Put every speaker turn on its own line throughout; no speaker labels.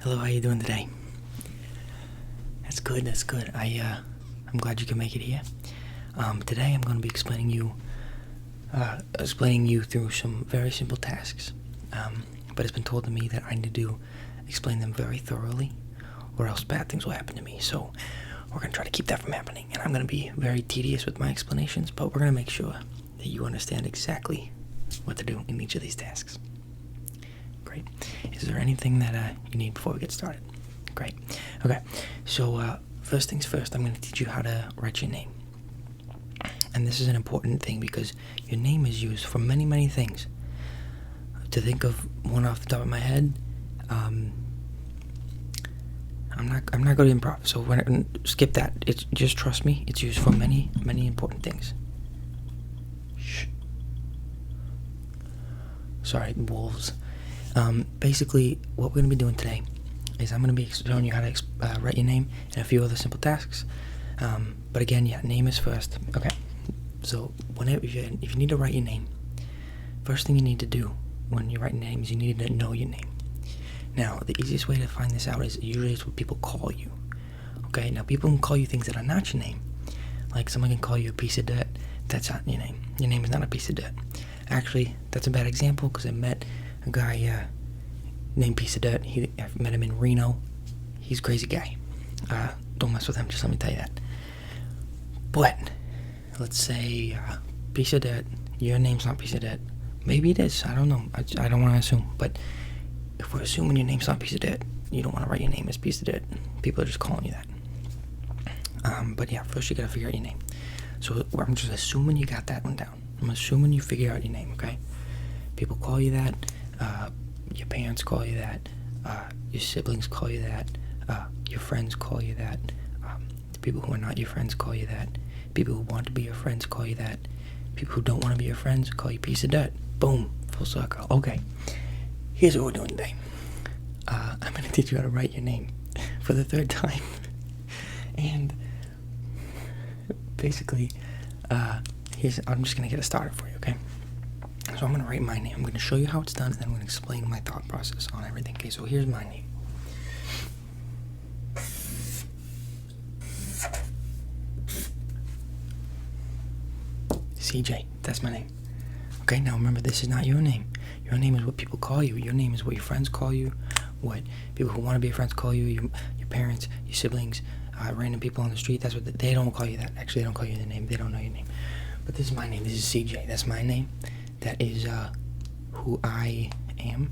Hello, how you doing today? That's good, that's good. I'm glad you can make it here. Today I'm going to be explaining you through some very simple tasks. But it's been told to me that I need to explain them very thoroughly, or else bad things will happen to me. So we're going to try to keep that from happening. And I'm going to be very tedious with my explanations, but we're going to make sure that you understand exactly what to do in each of these tasks. Great. Is there anything that you need before we get started? Great. Okay. So first things first, I'm going to teach you how to write your name. And this is an important thing because your name is used for many, many things. To think of one off the top of my head, I'm not going to improv. So skip that. It's just trust me. It's used for many, many important things. Shh. Sorry, wolves. Basically, what we're going to be doing today is I'm going to be showing you how to write your name and a few other simple tasks. But again, yeah, name is first. Okay. So if you need to write your name, first thing you need to do when you write your name is you need to know your name. Now, the easiest way to find this out is usually it's what people call you. Okay. Now, people can call you things that are not your name. Like someone can call you a piece of dirt. That's not your name. Your name is not a piece of dirt. Actually, that's a bad example because I met a guy named Piece of Dirt. I met him in Reno. He's a crazy guy. Don't mess with him, just let me tell you that. But let's say Piece of Dirt, your name's not Piece of Dirt. Maybe it is, I don't know. I don't want to assume. But if we're assuming your name's not Piece of Dirt, you don't want to write your name as Piece of Dirt. People are just calling you that. But yeah, first you gotta figure out your name. So I'm just assuming you got that one down. I'm assuming you figure out your name, okay? People call you that. Your parents call you that. Your siblings call you that. Your friends call you that. The people who are not your friends call you that. People who want to be your friends call you that. People who don't want to be your friends call you piece of dirt. Boom. Full circle. Okay. Here's what we're doing today. I'm going to teach you how to write your name for the third time. And basically, I'm just going to get it started for you, okay? So I'm going to write my name. I'm going to show you how it's done, and then I'm going to explain my thought process on everything. Okay, so here's my name. CJ, that's my name. Okay, now remember, this is not your name. Your name is what people call you. Your name is what your friends call you, what people who want to be your friends call you, your parents, your siblings, random people on the street. That's what they don't call you that. Actually, they don't call you the name. They don't know your name. But this is my name. This is CJ. That's my name. That is who I am.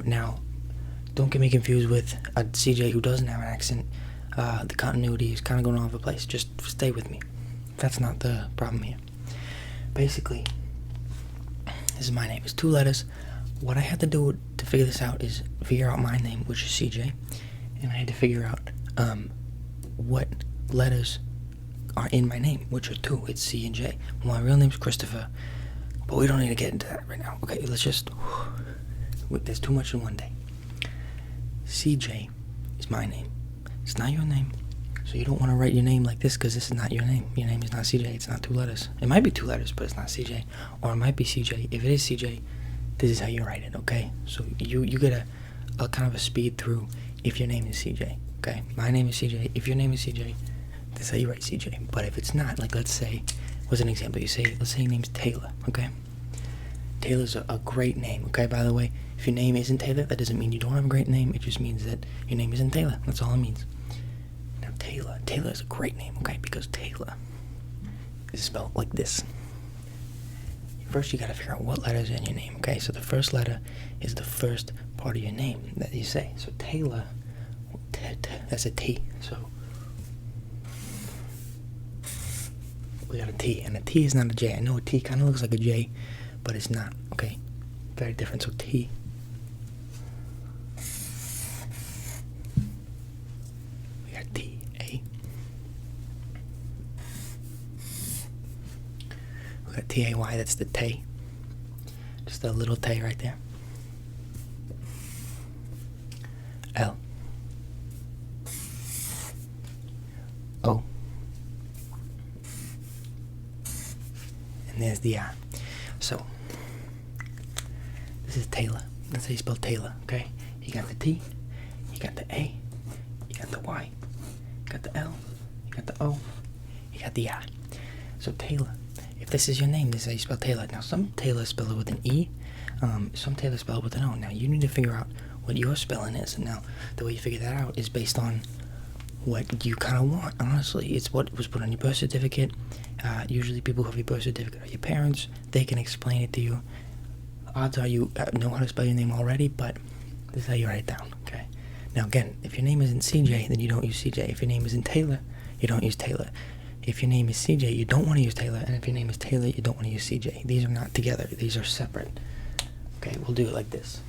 Now, don't get me confused with a CJ who doesn't have an accent. The continuity is kind of going all over the place. Just stay with me. That's not the problem here. Basically, this is my name. It's 2 letters. What I had to do to figure this out is figure out my name, which is CJ, and I had to figure out what letters are in my name, which are 2. It's C and J. Well, my real name's Christopher. But we don't need to get into that right now. Okay, let's just... There's too much in one day. CJ is my name. It's not your name. So you don't want to write your name like this because this is not your name. Your name is not CJ. It's not 2 letters. It might be 2 letters, but it's not CJ. Or it might be CJ. If it is CJ, this is how you write it, okay? So you get a kind of a speed through if your name is CJ, okay? My name is CJ. If your name is CJ, this is how you write CJ. But if it's not, like let's say... What's an example? Let's say your name's Taylor, okay? Taylor's a great name, okay? By the way, if your name isn't Taylor, that doesn't mean you don't have a great name. It just means that your name isn't Taylor. That's all it means. Now, Taylor is a great name, okay? Because Taylor is spelled like this. First, you gotta figure out what letters are in your name, okay? So the first letter is the first part of your name that you say. So Taylor, that's a T. So we got a T, and a T is not a J. I know a T kind of looks like a J, but it's not, okay? Very different. So T. We got T, A. We got T-A-Y, that's the Tay. Just a little Tay right there. L. O. And there's the I. So, this is Taylor. That's how you spell Taylor, okay? You got the T, you got the A, you got the Y, you got the L, you got the O, you got the I. So Taylor, if this is your name, this is how you spell Taylor. Now some Taylor spell it with an E, some Taylor spell it with an O. Now you need to figure out what your spelling is. And now the way you figure that out is based on what you kind of want. Honestly, it's what was put on your birth certificate. Usually people who have your birth certificate are your parents. They can explain it to you. Odds are you know how to spell your name already, but this is how you write it down, okay? Now again, if your name isn't CJ, then you don't use CJ. If your name isn't Taylor, you don't use Taylor. If your name is CJ, you don't want to use Taylor. And if your name is Taylor, you don't want to use CJ. These are not together. These are separate. Okay, we'll do it like this.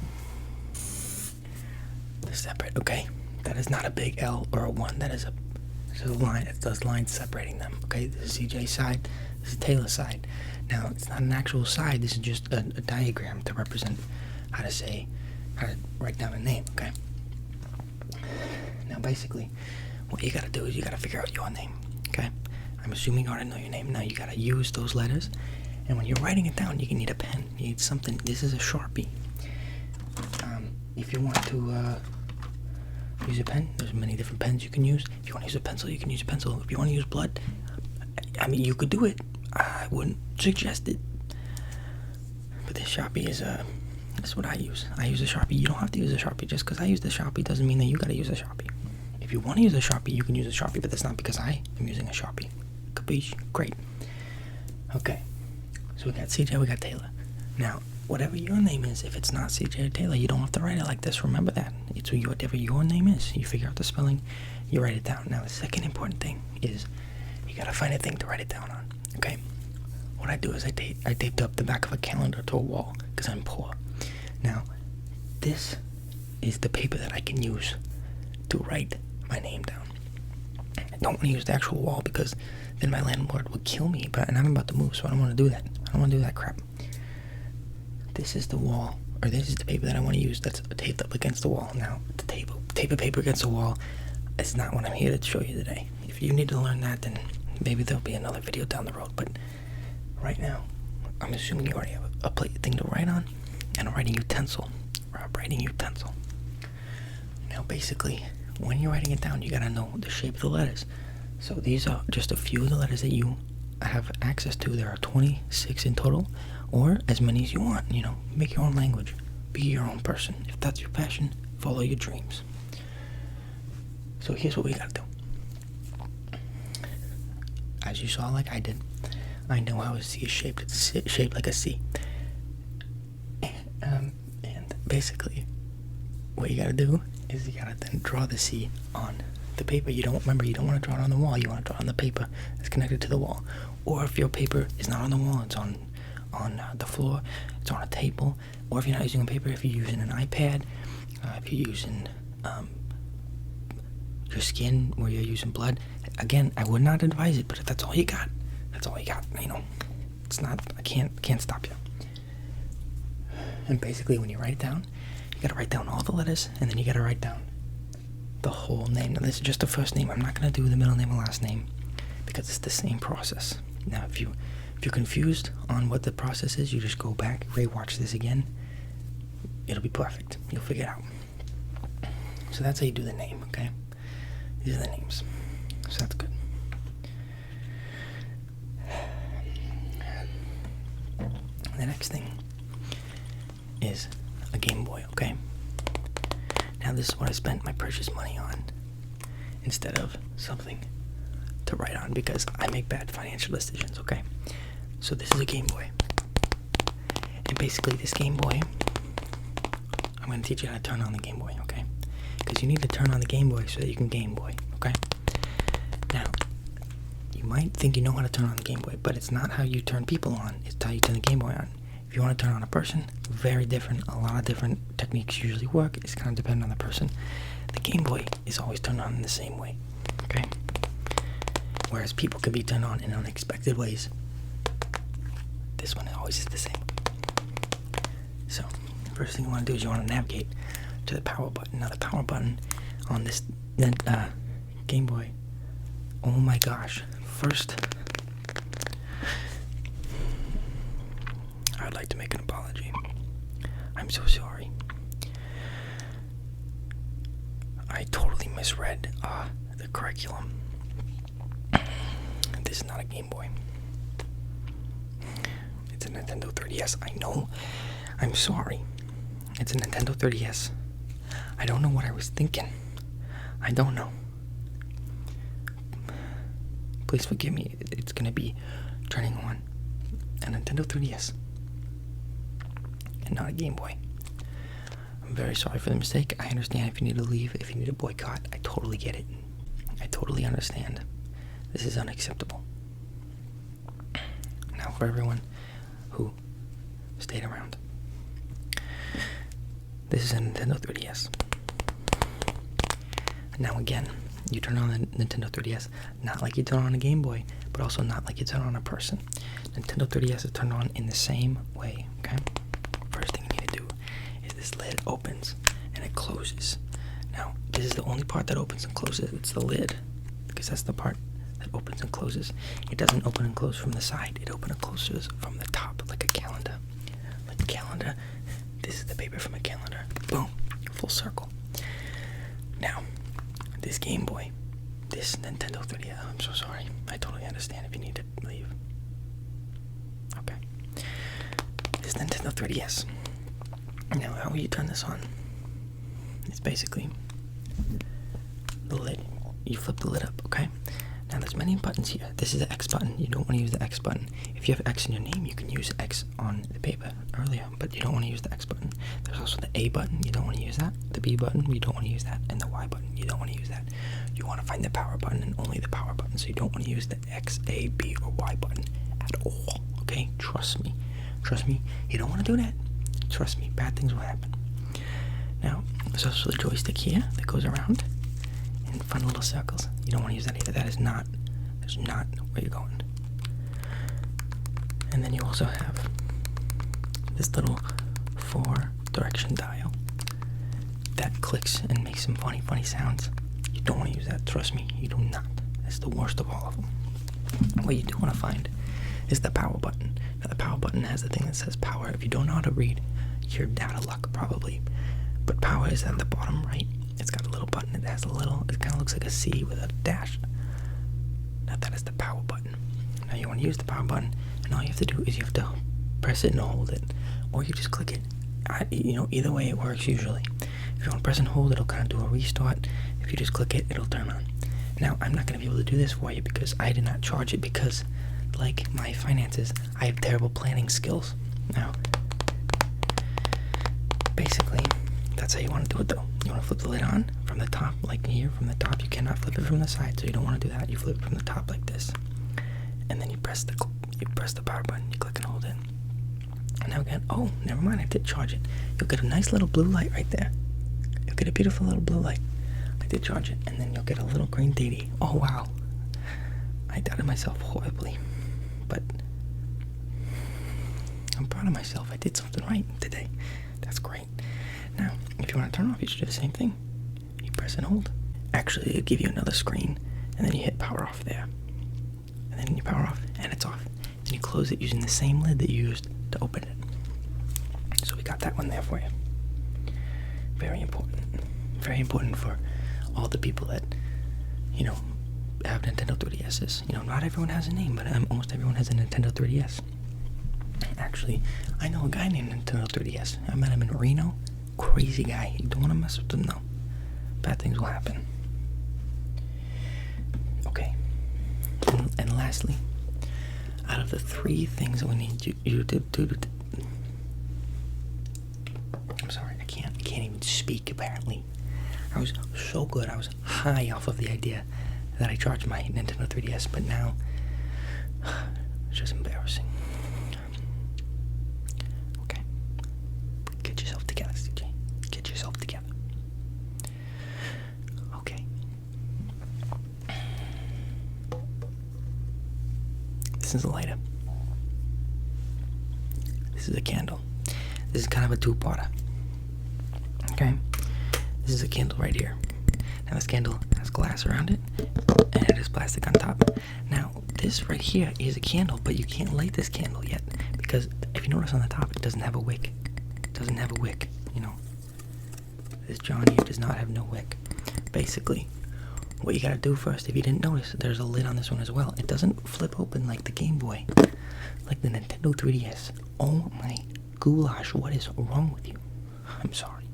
They're separate, okay? That is not a big L or a 1. That is a line. It's those lines separating them, okay? This is CJ's side. This is Taylor's side. Now, it's not an actual side. This is just a diagram to represent how to write down a name, okay? Now, basically, what you gotta do is you gotta figure out your name, okay? I'm assuming you already know your name. Now, you gotta use those letters. And when you're writing it down, you can need a pen. You need something. This is a Sharpie. If you want to use a pen, there's many different pens you can use. If you want to use a pencil, you can use a pencil. If you want to use blood, I mean, you could do it. I wouldn't suggest it. But this Sharpie is that's what I use. I use a Sharpie. You don't have to use a Sharpie. Just because I use the Sharpie doesn't mean that you gotta use a Sharpie. If you want to use a Sharpie, you can use a Sharpie, but that's not because I am using a Sharpie. Capiche? Great. Okay. So we got CJ, we got Taylor. Now, whatever your name is, if it's not CJ or Taylor, you don't have to write it like this. Remember that. It's whatever your name is. You figure out the spelling, you write it down. Now, the second important thing is you gotta find a thing to write it down on. Okay? What I do is I taped up the back of a calendar to a wall because I'm poor. Now, this is the paper that I can use to write my name down. I don't want to use the actual wall because then my landlord would kill me, and I'm about to move, so I don't want to do that. I don't want to do that crap. This is the wall, or this is the paper that I want to use that's taped up against the wall. Now, the tape a paper against the wall is not what I'm here to show you today. If you need to learn that, then maybe there'll be another video down the road, but right now, I'm assuming you already have a thing to write on, and a writing utensil, Now, basically, when you're writing it down, you gotta know the shape of the letters. So these are just a few of the letters that you have access to. There are 26 in total, or as many as you want. Make your own language. Be your own person. If that's your passion, follow your dreams. So here's what we gotta do. As you saw, like I did, I know how a C is shaped. It's shaped like a C. And basically, what you gotta do is you gotta then draw the C on the paper. You don't want to draw it on the wall. You want to draw it on the paper that's connected to the wall. Or if your paper is not on the wall, it's on the floor, it's on a table. Or if you're not using a paper, if you're using an iPad, if you're using your skin, where you're using blood. Again, I would not advise it, but if that's all you got, that's all you got. It's not. I can't stop you. And basically, when you write it down, you gotta write down all the letters, and then you gotta write down the whole name. Now, this is just the first name. I'm not gonna do the middle name and last name because it's the same process. Now, if you're confused on what the process is, you just go back, rewatch this again. It'll be perfect. You'll figure it out. So that's how you do the name. Okay, these are the names. So that's good. The next thing is a Game Boy, okay? Now this is what I spent my precious money on instead of something to write on because I make bad financial decisions, okay? So this is a Game Boy. And basically this Game Boy, I'm going to teach you how to turn on the Game Boy, okay? Because you need to turn on the Game Boy so that you can Game Boy, okay? Now, you might think you know how to turn on the Game Boy, but it's not how you turn people on, it's how you turn the Game Boy on. If you want to turn on a person, very different. A lot of different techniques usually work. It's kind of dependent on the person. The Game Boy is always turned on in the same way, okay? Whereas people can be turned on in unexpected ways. This one always is the same. So, the first thing you want to do is you want to navigate to the power button. Now, the power button on this Game Boy, oh my gosh. First, I would like to make an apology. I'm so sorry. misread the curriculum. This is not a Game Boy. It's a Nintendo 3DS. I know. I'm sorry. It's a Nintendo 3DS. I don't know what I was thinking. I don't know. Please forgive me. It's going to be turning on a Nintendo 3DS and not a Game Boy. I'm very sorry for the mistake. I understand if you need to leave, if you need to boycott. I totally get it. I totally understand. This is unacceptable. Now for everyone who stayed around. This is a Nintendo 3DS. Now again, you turn on the Nintendo 3DS, not like you turn on a Game Boy, but also not like you turn on a person. Nintendo 3DS is turned on in the same way, okay? First thing you need to do is this lid opens and it closes. Now, this is the only part that opens and closes. It's the lid, because that's the part that opens and closes. It doesn't open and close from the side. It opens and closes from the top, like a calendar. Like a calendar. This is the paper from a calendar. Boom. Full circle. Now, this Game Boy, this Nintendo 3DS, I'm so sorry. I totally understand if you need to leave. Okay. This Nintendo 3DS. Now, how you turn this on? It's basically the lid. You flip the lid up, okay? Now, there's many buttons here. This is the X button. You don't want to use the X button. If you have X in your name, you can use X on the paper earlier, but you don't want to use the X button. There's also the A button. You don't want to use that. The B button, you don't want to use that. And the Y button, you don't want to use that. You want to find the power button and only the power button, so you don't want to use the X, A, B, or Y button at all, okay? Trust me. Trust me. You don't want to do that. Trust me. Bad things will happen. Now, there's also the joystick here that goes around in fun little circles. You don't want to use that either. That's not where you're going. And then you also have this little 4-direction dial that clicks and makes some funny sounds. You don't want to use that. Trust me, you do not. That's the worst of all of them. What you do want to find is the power button. Now, the power button has the thing that says power. If you don't know how to read, you're out of luck, probably. But power is at the bottom right. It's got a little button. It has a little, it kind of looks like a C with a dash. Now that is the power button. Now you want to use the power button, and all you have to do is you have to press it and hold it, or you just click it. Either way it works usually. If you want to press and hold, it'll kind of do a restart. If you just click it, it'll turn on. Now, I'm not going to be able to do this for you because I did not charge it because, like my finances, I have terrible planning skills. Now, basically, that's how you want to do it though. You want to flip the lid on from the top, like here, from the top. You cannot flip it from the side, so you don't want to do that. You flip it from the top like this. And then you press the power button, you click and hold it. And now again, oh, never mind, I did charge it. You'll get a nice little blue light right there. You'll get a beautiful little blue light. I did charge it, and then you'll get a little green DD. Oh, wow. I doubted myself horribly, but I'm proud of myself. I did something right today. That's great. Now, if you want to turn off, you should do the same thing. You press and hold. Actually, it'll give you another screen, and then you hit power off there. And then you power off, and it's off. And you close it using the same lid that you used to open it. So we got that one there for you. Very important. Very important for all the people that, have Nintendo 3DSs. Not everyone has a name, but almost everyone has a Nintendo 3DS. Actually, I know a guy named Nintendo 3DS. I met him in Reno. Crazy guy. You don't want to mess with him, though. Bad things will happen. Okay. And lastly, out of the 3 things that we need you to do, I'm sorry, I can't even speak, apparently. I was so good. I was high off of the idea that I charged my Nintendo 3DS, but now it's just embarrassing. Okay. Get yourself together, CJ. Get yourself together. Okay. This is a lighter. This is a candle. This is kind of a 2-parter. Okay? This is a candle right here. Now this candle has glass around it, and it has plastic on top. Now, this right here is a candle, but you can't light this candle yet, because if you notice on the top, it doesn't have a wick. It doesn't have a wick, This John here does not have no wick. basically, what you gotta do first, if you didn't notice, there's a lid on this one as well. It doesn't flip open like the Game Boy, like the Nintendo 3DS. Oh my goulash, what is wrong with you? I'm sorry.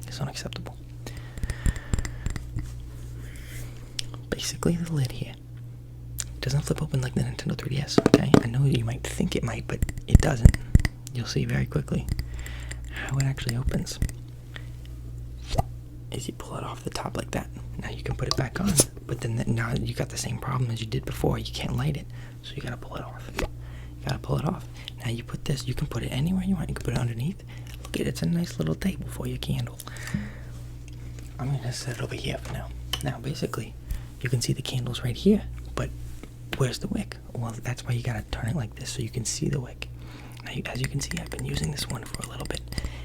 It's unacceptable. Basically, the lid here doesn't flip open like the Nintendo 3DS, okay? I know you might think it might, but it doesn't. You'll see very quickly how it actually opens. Is you pull it off the top like that. Now you can put it back on, but then now you got the same problem as you did before. You can't light it, so you gotta pull it off. You gotta pull it off. Now you put this, you can put it anywhere you want. You can put it underneath. Look at it, it's a nice little table for your candle. I'm gonna set it over here for now. Now basically, you can see the candles right here, but where's the wick? Well, that's why you gotta turn it like this so you can see the wick. Now, as you can see, I've been using this one for a little bit.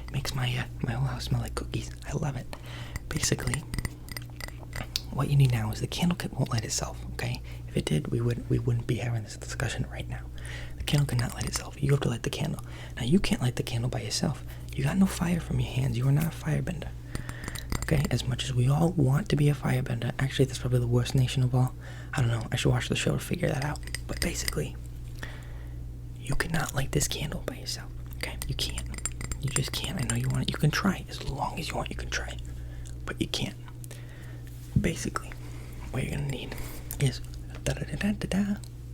It makes my whole house smell like cookies. I love it. Basically, what you need now is the candle kit won't light itself, okay? If it did, we wouldn't be having this discussion right now. The candle cannot light itself. You have to light the candle. Now, you can't light the candle by yourself. You got no fire from your hands. You are not a firebender. Okay, as much as we all want to be a firebender, actually that's probably the worst nation of all. I don't know, I should watch the show to figure that out. But basically, you cannot light this candle by yourself, okay? You can't. You just can't. I know you want it. You can try. As long as you want, you can try. But you can't. Basically, what you're gonna need is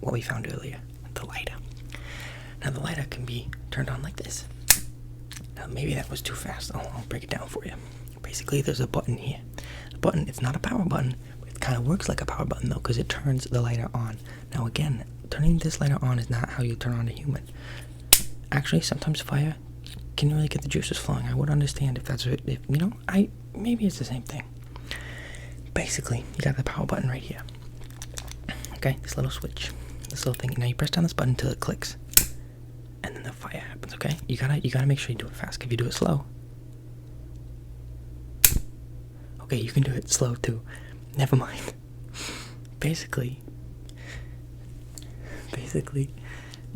what we found earlier, the lighter. Now the lighter can be turned on like this. Now maybe that was too fast. I'll break it down for you. Basically, there's a button here. The button, it's not a power button, but it kind of works like a power button though, because it turns the lighter on. Now again, turning this lighter on is not how you turn on a human. Actually, sometimes fire can really get the juices flowing. I would understand if that's what, maybe it's the same thing. Basically, you got the power button right here. Okay, this little switch, this little thing. Now you press down this button until it clicks, and then the fire happens. Okay, you gotta make sure you do it fast. If you do it slow, okay, you can do it slow too. Never mind. Basically, what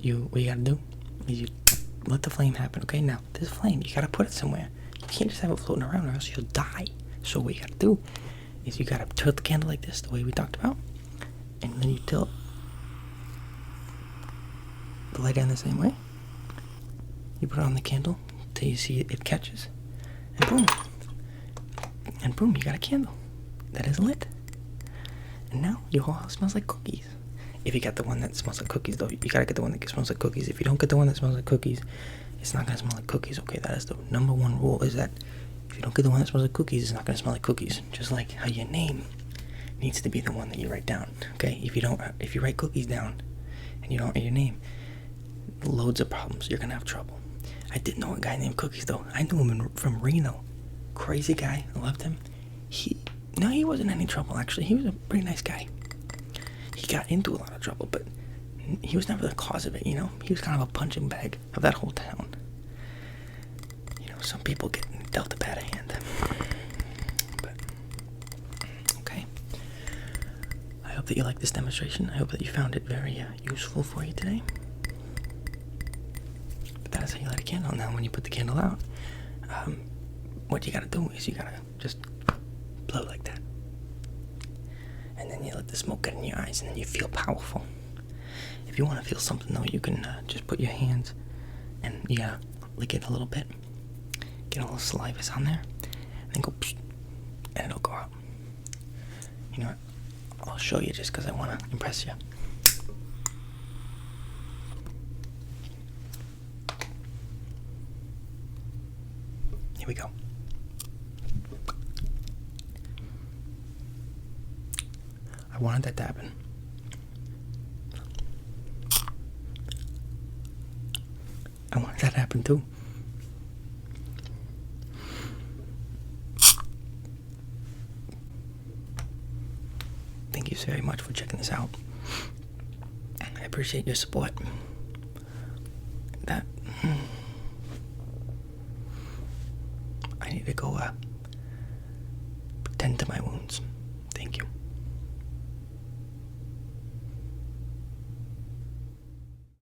you gotta do is you let the flame happen. Okay, now this flame, you gotta put it somewhere. You can't just have it floating around or else you'll die. So what you gotta do is you gotta tilt the candle like this, the way we talked about, and then you tilt the light down the same way. You put it on the candle till you see it catches, and boom, you got a candle that is lit. And now your whole house smells like cookies. If you got the one that smells like cookies, though, you gotta get the one that smells like cookies. If you don't get the one that smells like cookies, it's not gonna smell like cookies. Okay, that is the number one rule, is that if you don't get the one that smells like cookies, it's not gonna smell like cookies. Just like how your name needs to be the one that you write down. Okay, if you write cookies down and you don't write your name, loads of problems. You're gonna have trouble. I did know a guy named Cookies though. I knew him from Reno. Crazy guy. I loved him. He wasn't any trouble actually. He was a pretty nice guy. He got into a lot of trouble, but he was never the cause of it, He was kind of a punching bag of that whole town. Some people get dealt a bad hand. But, okay. I hope that you liked this demonstration. I hope that you found it very useful for you today. But that is how you light a candle. Now, when you put the candle out, what you gotta do is you gotta just blow like that. And then you let the smoke get in your eyes, and then you feel powerful. If you want to feel something, though, you can just put your hands and you gotta lick it a little bit. Get a little saliva on there, and then go, psh, and it'll go out. You know what? I'll show you just because I want to impress you. Here we go. I wanted that to happen. I wanted that to happen too. Thank you very much for checking this out. I appreciate your support. I need to go tend to my wounds.